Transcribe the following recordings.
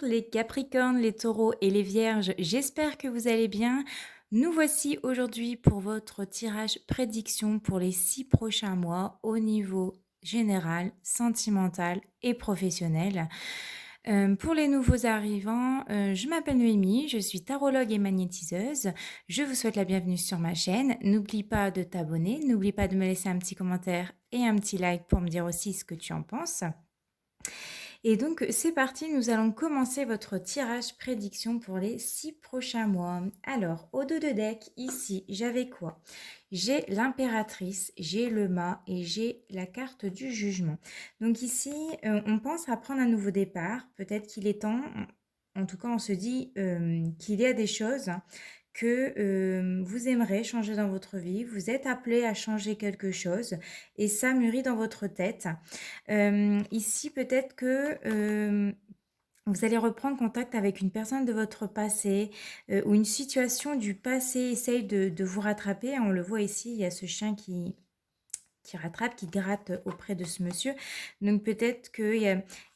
les Capricornes, les Taureaux et les Vierges, j'espère que vous allez bien. Nous voici aujourd'hui pour votre tirage prédiction pour les 6 prochains mois au niveau général, sentimental et professionnel. Pour les nouveaux arrivants, je m'appelle Noémie, je suis tarologue et magnétiseuse. Je vous souhaite la bienvenue sur ma chaîne. N'oublie pas de t'abonner, n'oublie pas de me laisser un petit commentaire et un petit like pour me dire aussi ce que tu en penses. Et donc, c'est parti, nous allons commencer votre tirage prédiction pour les 6 prochains mois. Alors, au dos de deck, ici, j'avais quoi? J'ai l'impératrice, j'ai le mât et j'ai la carte du jugement. Donc ici, on pense à prendre un nouveau départ. Peut-être qu'il est temps, en tout cas, on se dit qu'il y a des choses que vous aimerez changer dans votre vie. Vous êtes appelé à changer quelque chose et ça mûrit dans votre tête. Ici, peut-être que vous allez reprendre contact avec une personne de votre passé ou une situation du passé essaye de vous rattraper. On le voit ici, il y a ce chien qui rattrape, qui gratte auprès de ce monsieur. Donc peut-être qu'il y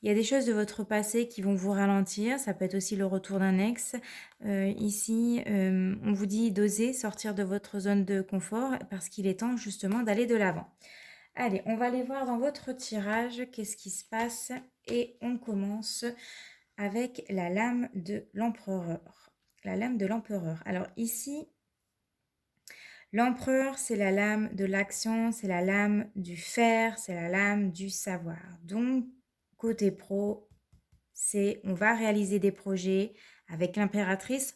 a des choses de votre passé qui vont vous ralentir. Ça peut être aussi le retour d'un ex. Ici, on vous dit d'oser sortir de votre zone de confort parce qu'il est temps justement d'aller de l'avant. Allez, on va aller voir dans votre tirage qu'est-ce qui se passe et on commence avec la lame de l'empereur. La lame de l'empereur. Alors ici, l'empereur, c'est la lame de l'action, c'est la lame du faire, c'est la lame du savoir. Donc, côté pro, c'est on va réaliser des projets avec l'impératrice.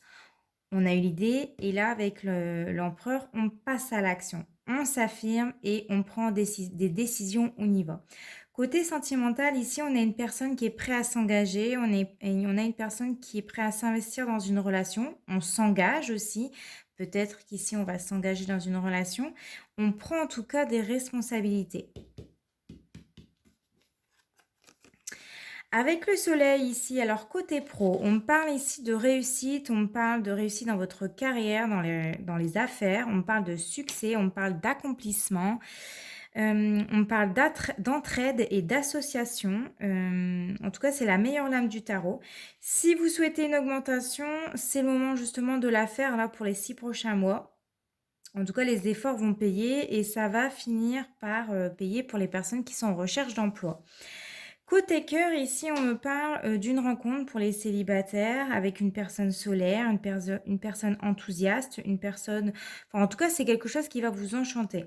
On a eu l'idée et là, avec l'empereur, on passe à l'action. On s'affirme et on prend des décisions, on y va. Côté sentimental, ici, on a une personne qui est prête à s'engager, on a une personne qui est prête à s'investir dans une relation, on s'engage aussi, peut-être qu'ici, on va s'engager dans une relation, on prend en tout cas des responsabilités. Avec le soleil ici, alors côté pro, on parle ici de réussite, on parle de réussite dans votre carrière, dans les affaires, on parle de succès, on parle d'accomplissement, on parle d'entraide et d'association. En tout cas, c'est la meilleure lame du tarot. Si vous souhaitez une augmentation, c'est le moment justement de la faire là pour les 6 prochains mois. En tout cas, les efforts vont payer et ça va finir par payer pour les personnes qui sont en recherche d'emploi. Côté cœur, ici, on me parle d'une rencontre pour les célibataires avec une personne solaire, une personne enthousiaste, une personne... Enfin, en tout cas, c'est quelque chose qui va vous enchanter.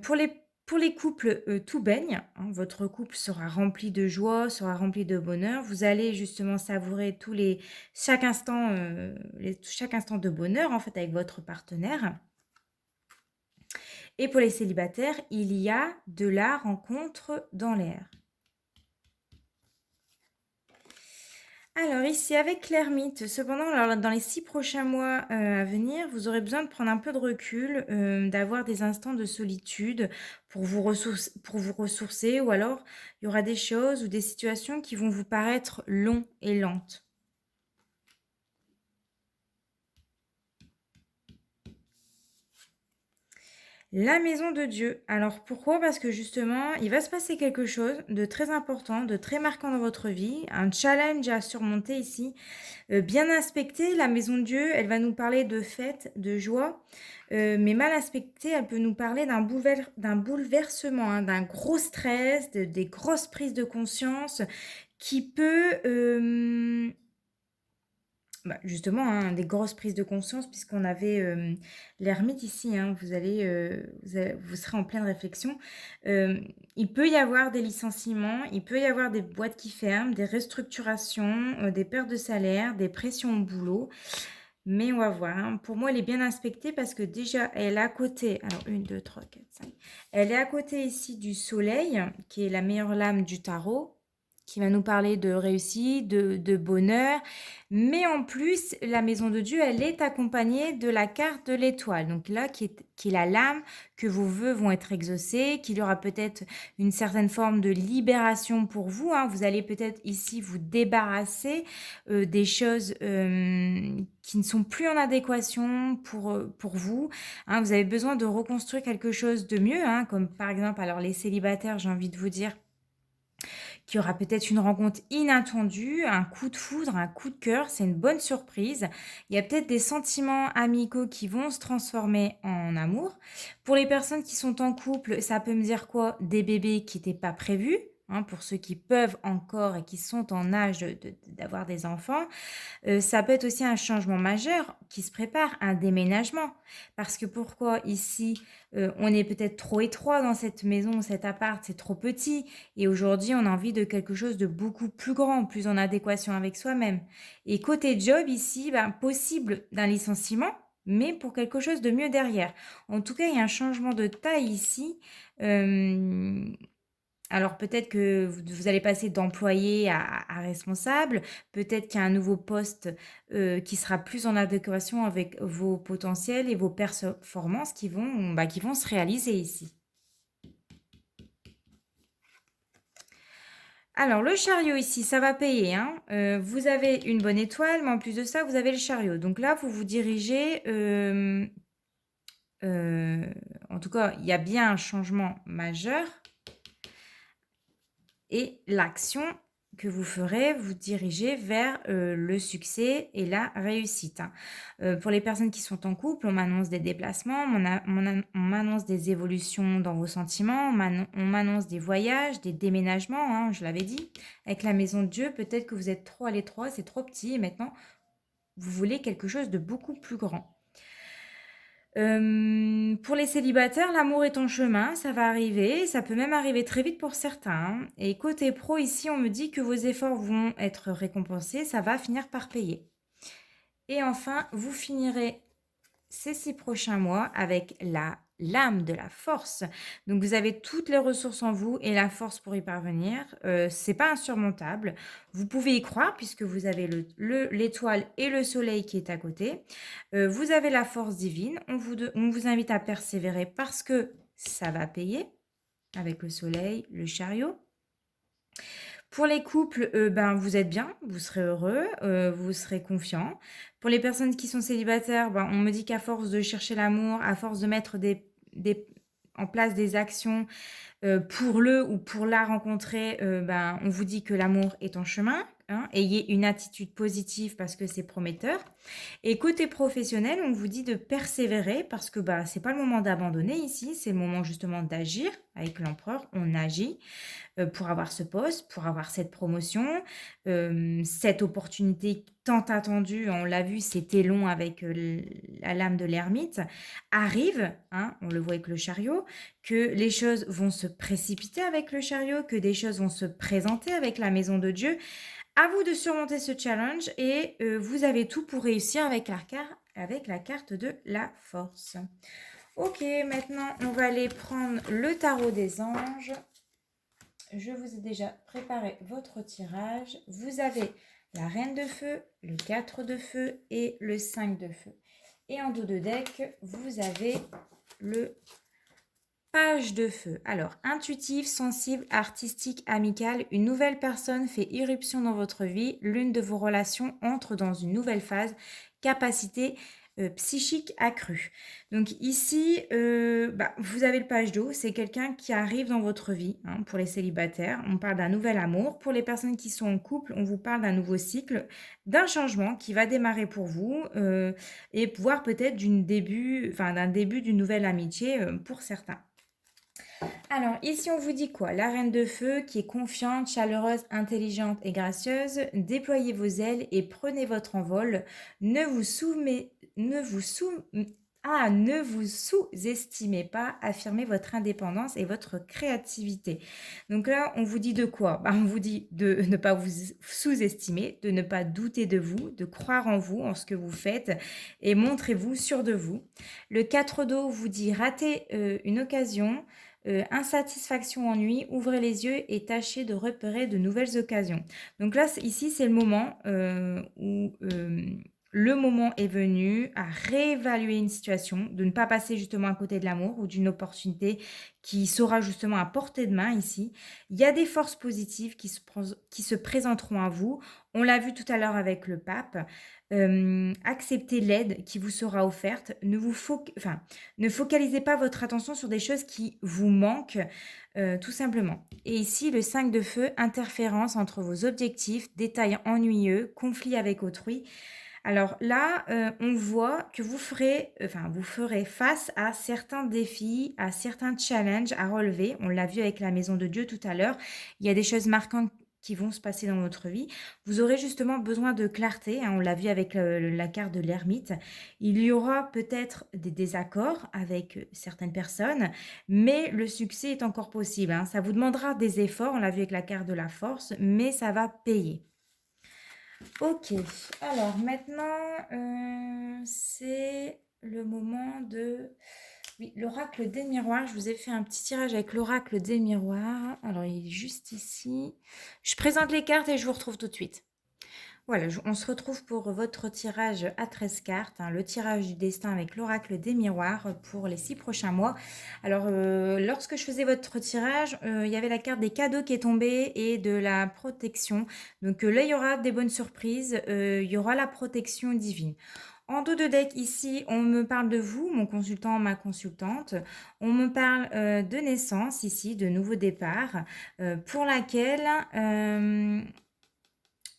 Pour les couples, tout baigne, hein, votre couple sera rempli de joie, sera rempli de bonheur. Vous allez justement savourer chaque instant de bonheur, en fait, avec votre partenaire. Et pour les célibataires, il y a de la rencontre dans l'air. Alors ici, avec l'ermite, cependant, alors, dans les 6 prochains mois à venir, vous aurez besoin de prendre un peu de recul, d'avoir des instants de solitude pour vous ressourcer, ou alors il y aura des choses ou des situations qui vont vous paraître longues et lentes. La maison de Dieu. Alors pourquoi? Parce que justement, il va se passer quelque chose de très important, de très marquant dans votre vie, un challenge à surmonter ici. Bien aspectée, la maison de Dieu, elle va nous parler de fête, de joie, mais mal aspectée, elle peut nous parler d'un bouleversement, hein, d'un gros stress, des grosses prises de conscience qui peut justement, hein, des grosses prises de conscience puisqu'on avait l'ermite ici, hein, vous serez en pleine réflexion. Il peut y avoir des licenciements, il peut y avoir des boîtes qui ferment, des restructurations, des pertes de salaire, des pressions au boulot. Mais on va voir, hein. Pour moi, elle est bien inspectée parce que déjà, elle est à côté. Alors, 1, 2, 3, 4, 5. Elle est à côté ici du soleil, qui est la meilleure lame du tarot, qui va nous parler de réussite, de bonheur. Mais en plus, la maison de Dieu, elle est accompagnée de la carte de l'étoile. Donc là, qui est la lame que vos vœux vont être exaucés, qu'il y aura peut-être une certaine forme de libération pour vous, hein. Vous allez peut-être ici vous débarrasser des choses qui ne sont plus en adéquation pour vous, hein. Vous avez besoin de reconstruire quelque chose de mieux, hein, comme par exemple, alors les célibataires, j'ai envie de vous dire qu'il y aura peut-être une rencontre inattendue, un coup de foudre, un coup de cœur, c'est une bonne surprise. Il y a peut-être des sentiments amicaux qui vont se transformer en amour. Pour les personnes qui sont en couple, ça peut me dire quoi? Des bébés qui n'étaient pas prévus, hein, pour ceux qui peuvent encore et qui sont en âge d'avoir des enfants. Ça peut être aussi un changement majeur qui se prépare, un déménagement. Parce que pourquoi ici, on est peut-être trop étroit dans cette maison, cet appart, c'est trop petit et aujourd'hui, on a envie de quelque chose de beaucoup plus grand, plus en adéquation avec soi-même. Et côté job ici, ben, possible d'un licenciement, mais pour quelque chose de mieux derrière. En tout cas, il y a un changement de taille ici, hem alors peut-être que vous allez passer d'employé à responsable, peut-être qu'il y a un nouveau poste, qui sera plus en adéquation avec vos potentiels et vos performances qui vont se réaliser ici. Alors le chariot ici, ça va payer, hein. Vous avez une bonne étoile, mais en plus de ça, vous avez le chariot. Donc là, vous vous dirigez, heu, en tout cas, il y a bien un changement majeur et l'action que vous ferez, vous dirigez vers, le succès et la réussite, hein. Pour les personnes qui sont en couple, on m'annonce des déplacements, on m'annonce des évolutions dans vos sentiments, on m'annonce des voyages, des déménagements, hein, je l'avais dit. Avec la maison de Dieu, peut-être que vous êtes trop à l'étroit, c'est trop petit et maintenant vous voulez quelque chose de beaucoup plus grand. Pour les célibataires, l'amour est en chemin, ça va arriver, ça peut même arriver très vite pour certains, hein. Et côté pro, ici, on me dit que vos efforts vont être récompensés, ça va finir par payer. Et enfin, vous finirez ces 6 prochains mois avec la l'âme de la force. Donc vous avez toutes les ressources en vous et la force pour y parvenir. C'est pas insurmontable. Vous pouvez y croire puisque vous avez l'étoile et le soleil qui est à côté. Vous avez la force divine. On vous invite à persévérer parce que ça va payer avec le soleil, le chariot. Pour les couples, ben, vous êtes bien, vous serez heureux, vous serez confiants. Pour les personnes qui sont célibataires, ben, on me dit qu'à force de chercher l'amour, à force de mettre des en place des actions, pour le ou pour la rencontrer, ben, on vous dit que l'amour est en chemin, hein. Ayez une attitude positive parce que c'est prometteur. Et côté professionnel, on vous dit de persévérer parce que bah, c'est pas le moment d'abandonner ici, c'est le moment justement d'agir. Avec l'empereur, on agit pour avoir ce poste, pour avoir cette promotion, cette opportunité tant attendue, on l'a vu, c'était long avec la lame de l'ermite, arrive, hein, on le voit avec le chariot, que les choses vont se précipiter avec le chariot, que des choses vont se présenter avec la maison de Dieu. À vous de surmonter ce challenge et vous avez tout pour réussir avec la carte de la force. Ok, maintenant on va aller prendre le tarot des anges. Je vous ai déjà préparé votre tirage. Vous avez la reine de feu, le 4 de feu et le 5 de feu. Et en dos de deck, vous avez le page de feu. Alors, intuitif, sensible, artistique, amical, une nouvelle personne fait irruption dans votre vie. L'une de vos relations entre dans une nouvelle phase. Capacité psychique accrue. Donc ici, vous avez le page d'eau. C'est quelqu'un qui arrive dans votre vie, hein, pour les célibataires. On parle d'un nouvel amour. Pour les personnes qui sont en couple, on vous parle d'un nouveau cycle, d'un changement qui va démarrer pour vous et voire peut-être d'un début d'une nouvelle amitié pour certains. Alors, ici, on vous dit quoi? La reine de feu qui est confiante, chaleureuse, intelligente et gracieuse. Déployez vos ailes et prenez votre envol. Ne vous soumet, ne vous sous, ne vous sous-estimez pas. Affirmez votre indépendance et votre créativité. Donc là, on vous dit de quoi? On vous dit de ne pas vous sous-estimer, de ne pas douter de vous, de croire en vous, en ce que vous faites et montrez-vous sûr de vous. Le 4 d'eau vous dit rater une occasion. Insatisfaction, ennui, ouvrez les yeux et tâchez de repérer de nouvelles occasions. Donc là, ici, c'est le moment où le moment est venu à réévaluer une situation, de ne pas passer justement à côté de l'amour ou d'une opportunité qui sera justement à portée de main ici. Il y a des forces positives qui se présenteront à vous. On l'a vu tout à l'heure avec le pape. Acceptez l'aide qui vous sera offerte. Ne focalisez pas votre attention sur des choses qui vous manquent, tout simplement. Et ici, le 5 de feu, interférence entre vos objectifs, détails ennuyeux, conflits avec autrui. Alors là, on voit que vous ferez face à certains défis, à certains challenges à relever. On l'a vu avec la maison de Dieu tout à l'heure. Il y a des choses marquantes qui vont se passer dans votre vie. Vous aurez justement besoin de clarté, hein, on l'a vu avec la carte de l'ermite. Il y aura peut-être des désaccords avec certaines personnes, mais le succès est encore possible, hein. Ça vous demandera des efforts, on l'a vu avec la carte de la force, mais ça va payer. Ok, alors maintenant, c'est le moment de... Oui, l'oracle des miroirs. Je vous ai fait un petit tirage avec l'oracle des miroirs. Alors, il est juste ici. Je présente les cartes et je vous retrouve tout de suite. Voilà, on se retrouve pour votre tirage à 13 cartes, hein, le tirage du destin avec l'oracle des miroirs pour les 6 prochains mois. Alors, lorsque je faisais votre tirage, il y avait la carte des cadeaux qui est tombée et de la protection. Donc là, il y aura des bonnes surprises, il y aura la protection divine. En dos de deck, ici, on me parle de vous, mon consultant, ma consultante. On me parle de naissance, ici, de nouveau départ, pour laquelle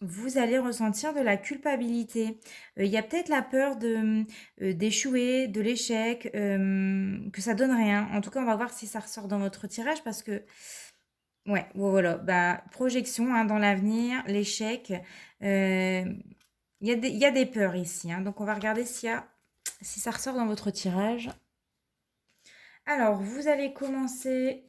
vous allez ressentir de la culpabilité. Il y a peut-être la peur d'échouer, de l'échec, que ça donne rien. En tout cas, on va voir si ça ressort dans votre tirage parce que, ouais, voilà, bah, projection hein, dans l'avenir, l'échec. Il y a des peurs ici, hein, donc on va regarder si ça ressort dans votre tirage. Alors, vous allez commencer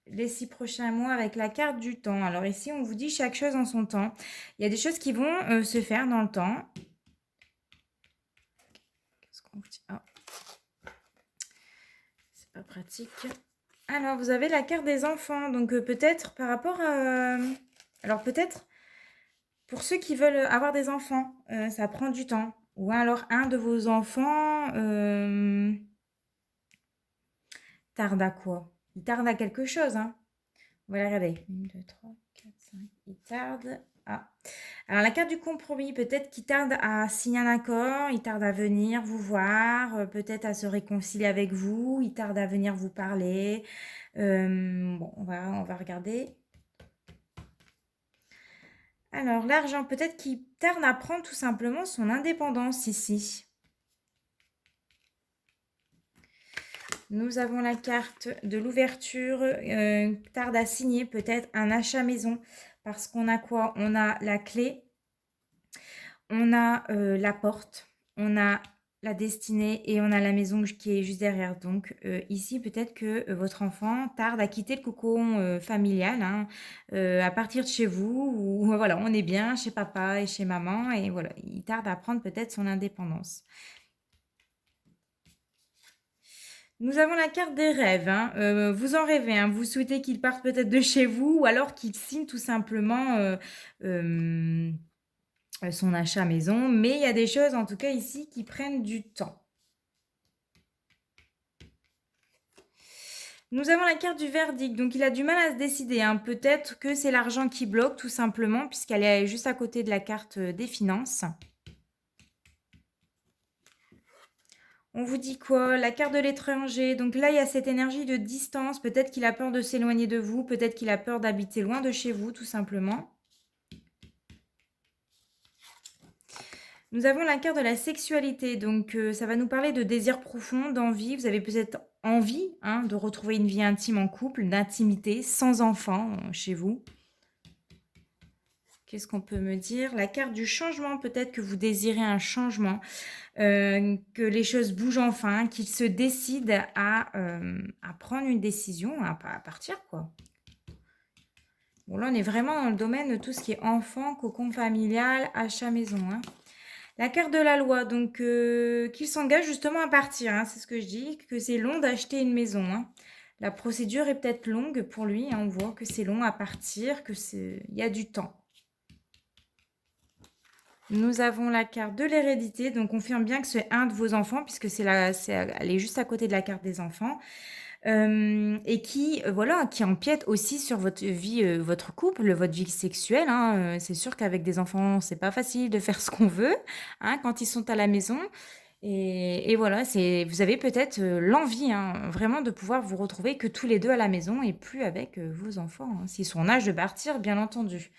les 6 prochains mois avec la carte du temps. Alors ici, on vous dit chaque chose en son temps. Il y a des choses qui vont se faire dans le temps. Qu'est-ce qu'on vous dit? Ah. C'est pas pratique. Alors, vous avez la carte des enfants. Donc, peut-être par rapport à... alors, peut-être pour ceux qui veulent avoir des enfants, ça prend du temps. Ou alors, un de vos enfants tarde à quoi? Il tarde à quelque chose, hein. Voilà, regardez. 1, 2, 3, 4, 5. Il tarde à... Alors, la carte du compromis, peut-être qu'il tarde à signer un accord, il tarde à venir vous voir, peut-être à se réconcilier avec vous, il tarde à venir vous parler. Bon, on va regarder. Alors, l'argent, peut-être qu'il tarde à prendre tout simplement son indépendance ici. Nous avons la carte de l'ouverture, tarde à signer peut-être un achat maison. Parce qu'on a quoi? On a la clé, on a la porte, on a la destinée et on a la maison qui est juste derrière. Donc ici, peut-être que votre enfant tarde à quitter le cocon familial, hein, à partir de chez vous, ou voilà, on est bien chez papa et chez maman, et voilà, il tarde à prendre peut-être son indépendance. Nous avons la carte des rêves, hein. Vous en rêvez, hein. Vous souhaitez qu'il parte peut-être de chez vous ou alors qu'il signe tout simplement son achat maison. Mais il y a des choses, en tout cas ici, qui prennent du temps. Nous avons la carte du verdict, donc il a du mal à se décider, hein. Peut-être que c'est l'argent qui bloque tout simplement puisqu'elle est juste à côté de la carte des finances. On vous dit quoi? La carte de l'étranger. Donc là, il y a cette énergie de distance. Peut-être qu'il a peur de s'éloigner de vous. Peut-être qu'il a peur d'habiter loin de chez vous, tout simplement. Nous avons la carte de la sexualité. Donc ça va nous parler de désir profond, d'envie. Vous avez peut-être envie hein, de retrouver une vie intime en couple, d'intimité, sans enfant chez vous. Qu'est-ce qu'on peut me dire? La carte du changement, peut-être que vous désirez un changement, que les choses bougent enfin, qu'il se décide à prendre une décision, à partir quoi. Bon là on est vraiment dans le domaine de tout ce qui est enfant, cocon familial, achat maison. Hein. La carte de la loi, donc qu'il s'engage justement à partir, hein, c'est ce que je dis, que c'est long d'acheter une maison. Hein. La procédure est peut-être longue pour lui, hein, on voit que c'est long à partir, il y a du temps. Nous avons la carte de l'hérédité, donc on confirme bien que c'est un de vos enfants, puisque elle est juste à côté de la carte des enfants. et qui, voilà, qui empiète aussi sur votre vie, votre couple, votre vie sexuelle, hein. C'est sûr qu'avec des enfants, c'est pas facile de faire ce qu'on veut, hein, quand ils sont à la maison et voilà, c'est vous avez peut-être, l'envie, hein, vraiment de pouvoir vous retrouver que tous les 2 à la maison et plus avec, vos enfants, hein, s'ils sont en âge de partir, bien entendu.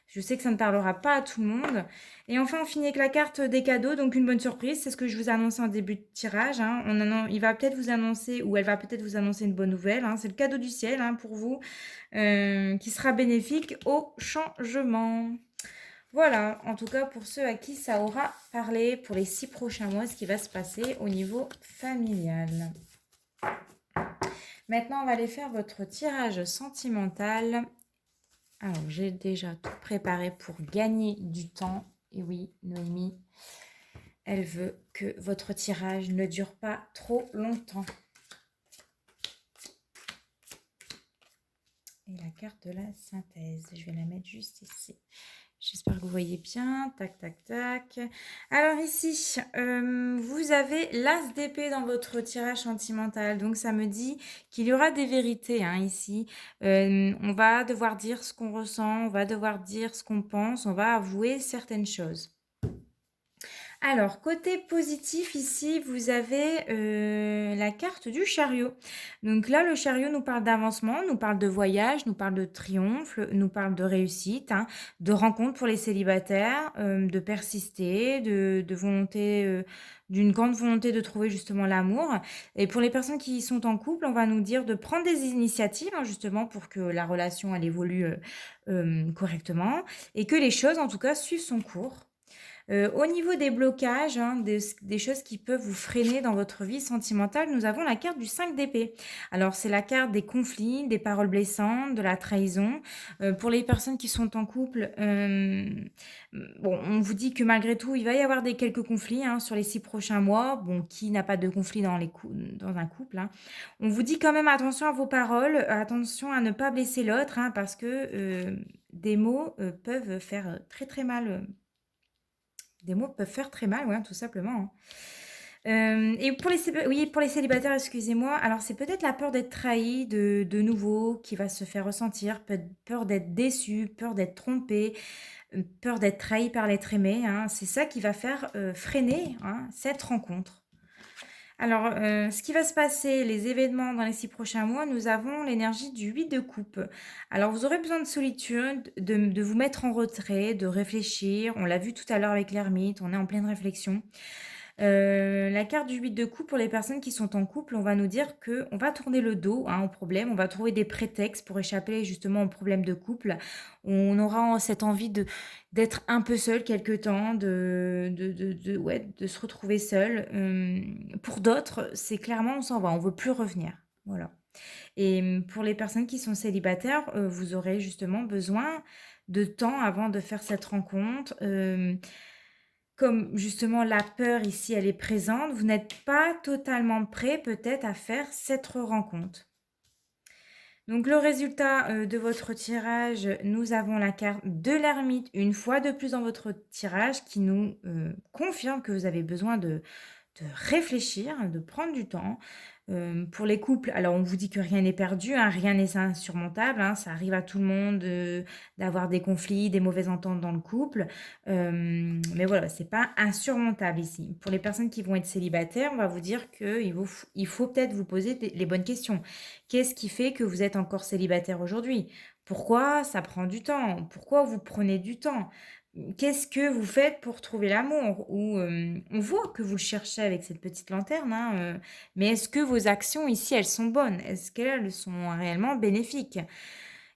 Je sais que ça ne parlera pas à tout le monde. Et enfin, on finit avec la carte des cadeaux, donc une bonne surprise. C'est ce que je vous ai annoncé en début de tirage, hein. Il va peut-être vous annoncer, ou elle va peut-être vous annoncer une bonne nouvelle, hein. C'est le cadeau du ciel, hein, pour vous, qui sera bénéfique au changement. Voilà, en tout cas pour ceux à qui ça aura parlé pour les 6 prochains mois, ce qui va se passer au niveau familial. Maintenant, on va aller faire votre tirage sentimental. Alors, j'ai déjà tout préparé pour gagner du temps. Et oui, Noémie, elle veut que votre tirage ne dure pas trop longtemps. Et la carte de la synthèse, je vais la mettre juste ici. J'espère que vous voyez bien. Tac, tac, tac. Alors ici, vous avez l'as d'épée dans votre tirage sentimental. Donc ça me dit qu'il y aura des vérités, hein, ici. On va devoir dire ce qu'on ressent, on va devoir dire ce qu'on pense, on va avouer certaines choses. Alors, côté positif, ici, vous avez la carte du chariot. Donc là, le chariot nous parle d'avancement, nous parle de voyage, nous parle de triomphe, nous parle de réussite, hein, de rencontre pour les célibataires, de persister, de volonté, d'une grande volonté de trouver justement l'amour. Et pour les personnes qui sont en couple, on va nous dire de prendre des initiatives, hein, justement, pour que la relation, elle évolue correctement et que les choses, en tout cas, suivent son cours. Au niveau des blocages, hein, des choses qui peuvent vous freiner dans votre vie sentimentale, nous avons la carte du 5 d'épée. Alors, c'est la carte des conflits, des paroles blessantes, de la trahison. Pour les personnes qui sont en couple, bon, on vous dit que malgré tout, il va y avoir quelques conflits, hein, sur les 6 prochains mois. Bon, qui n'a pas de conflit dans un couple, hein. On vous dit quand même attention à vos paroles, attention à ne pas blesser l'autre, hein, parce que des mots peuvent faire très très mal. Des mots peuvent faire très mal, ouais, tout simplement, hein. Et pour les célibataires, excusez-moi, alors c'est peut-être la peur d'être trahi de nouveau qui va se faire ressentir, peur d'être déçu, peur d'être trompé, peur d'être trahi par l'être aimé, hein. C'est ça qui va faire freiner, hein, cette rencontre. Alors, ce qui va se passer, les événements dans les 6 prochains mois, nous avons l'énergie du 8 de coupe. Alors, vous aurez besoin de solitude, de vous mettre en retrait, de réfléchir. On l'a vu tout à l'heure avec l'ermite, on est en pleine réflexion. La carte du 8 de coupe, pour les personnes qui sont en couple, on va nous dire qu'on va tourner le dos, hein, au problème, on va trouver des prétextes pour échapper justement aux problèmes de couple. On aura cette envie d'être un peu seul quelque temps, ouais, de se retrouver seul. Pour d'autres, c'est clairement on s'en va, on veut plus revenir. Voilà. Et pour les personnes qui sont célibataires, vous aurez justement besoin de temps avant de faire cette rencontre. Comme justement la peur ici, elle est présente, vous n'êtes pas totalement prêt peut-être à faire cette rencontre. Donc le résultat de votre tirage, nous avons la carte de l'ermite une fois de plus dans votre tirage qui nous confirme que vous avez besoin de réfléchir, de prendre du temps. Pour les couples, alors on vous dit que rien n'est perdu, hein, rien n'est insurmontable, hein, ça arrive à tout le monde d'avoir des conflits, des mauvaises ententes dans le couple. Mais voilà, c'est pas insurmontable ici. Pour les personnes qui vont être célibataires, on va vous dire qu'il faut peut-être vous poser les bonnes questions. Qu'est-ce qui fait que vous êtes encore célibataire aujourd'hui? Pourquoi ça prend du temps? Pourquoi vous prenez du temps? Qu'est-ce que vous faites pour trouver l'amour? Ou on voit que vous le cherchez avec cette petite lanterne, hein, mais est-ce que vos actions ici, elles sont bonnes? Est-ce qu'elles sont réellement bénéfiques?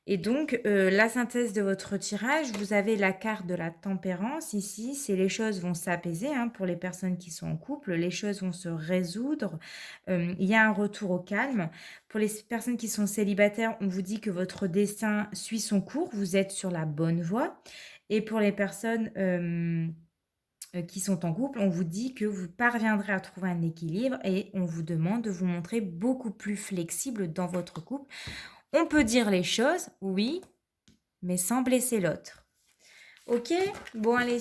Et donc, la synthèse de votre tirage, vous avez la carte de la tempérance ici, c'est les choses vont s'apaiser, hein, pour les personnes qui sont en couple, les choses vont se résoudre, il y a un retour au calme. Pour les personnes qui sont célibataires, on vous dit que votre destin suit son cours, vous êtes sur la bonne voie. Et pour les personnes qui sont en couple, on vous dit que vous parviendrez à trouver un équilibre et on vous demande de vous montrer beaucoup plus flexible dans votre couple. On peut dire les choses, oui, mais sans blesser l'autre. Ok? Bon, allez.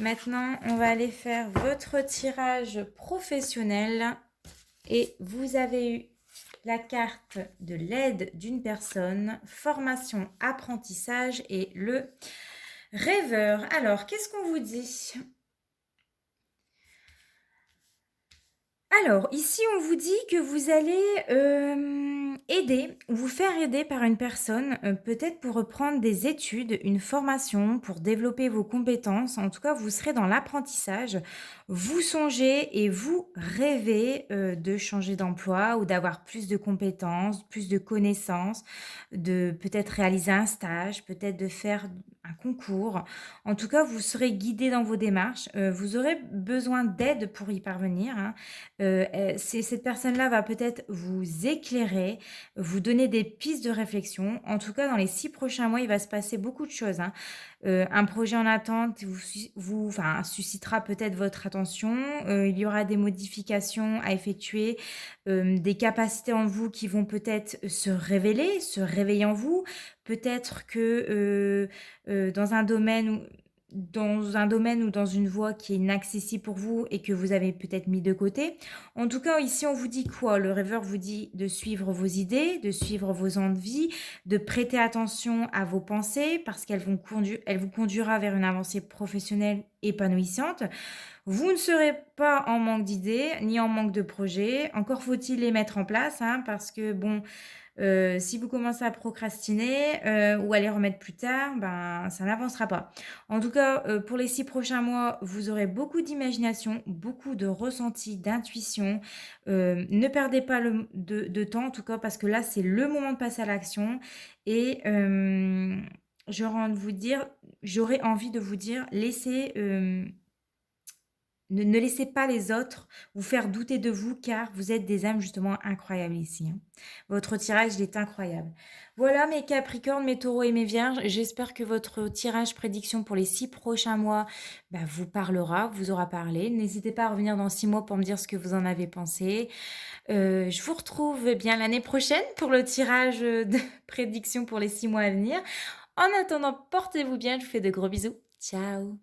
Maintenant, on va aller faire votre tirage professionnel. Et vous avez eu la carte de l'aide d'une personne, formation, apprentissage et le rêveur. Alors, qu'est-ce qu'on vous dit? Alors, ici, on vous dit que vous allez aider, vous faire aider par une personne, peut-être pour reprendre des études, une formation, pour développer vos compétences. En tout cas, vous serez dans l'apprentissage. Vous songez et vous rêvez de changer d'emploi ou d'avoir plus de compétences, plus de connaissances, de peut-être réaliser un stage, peut-être de faire un concours. En tout cas, vous serez guidé dans vos démarches. Vous aurez besoin d'aide pour y parvenir, hein. Cette personne-là va peut-être vous éclairer, vous donner des pistes de réflexion. En tout cas, dans les 6 prochains mois, il va se passer beaucoup de choses, hein. Un projet en attente enfin, suscitera peut-être votre attention. Il y aura des modifications à effectuer, des capacités en vous qui vont peut-être se révéler, se réveiller en vous. Peut-être que, dans un domaine ou dans une voie qui est inaccessible pour vous et que vous avez peut-être mis de côté. En tout cas, ici, on vous dit quoi? Le rêveur vous dit de suivre vos idées, de suivre vos envies, de prêter attention à vos pensées parce elle vous conduira vers une avancée professionnelle épanouissante. Vous ne serez pas en manque d'idées ni en manque de projets. Encore faut-il les mettre en place, hein, parce que bon, si vous commencez à procrastiner ou à les remettre plus tard, ben, ça n'avancera pas. En tout cas, pour les 6 prochains mois, vous aurez beaucoup d'imagination, beaucoup de ressenti, d'intuition. Ne perdez pas de temps, en tout cas, parce que là, c'est le moment de passer à l'action. Et j'aurais envie de vous dire, ne laissez pas les autres vous faire douter de vous car vous êtes des âmes justement incroyables ici, hein. Votre tirage, il est incroyable. Voilà mes Capricornes, mes Taureaux et mes Vierges. J'espère que votre tirage prédiction pour les 6 prochains mois bah, vous parlera, vous aura parlé. N'hésitez pas à revenir dans 6 mois pour me dire ce que vous en avez pensé. Je vous retrouve bien l'année prochaine pour le tirage de prédiction pour les 6 mois à venir. En attendant, portez-vous bien. Je vous fais de gros bisous. Ciao.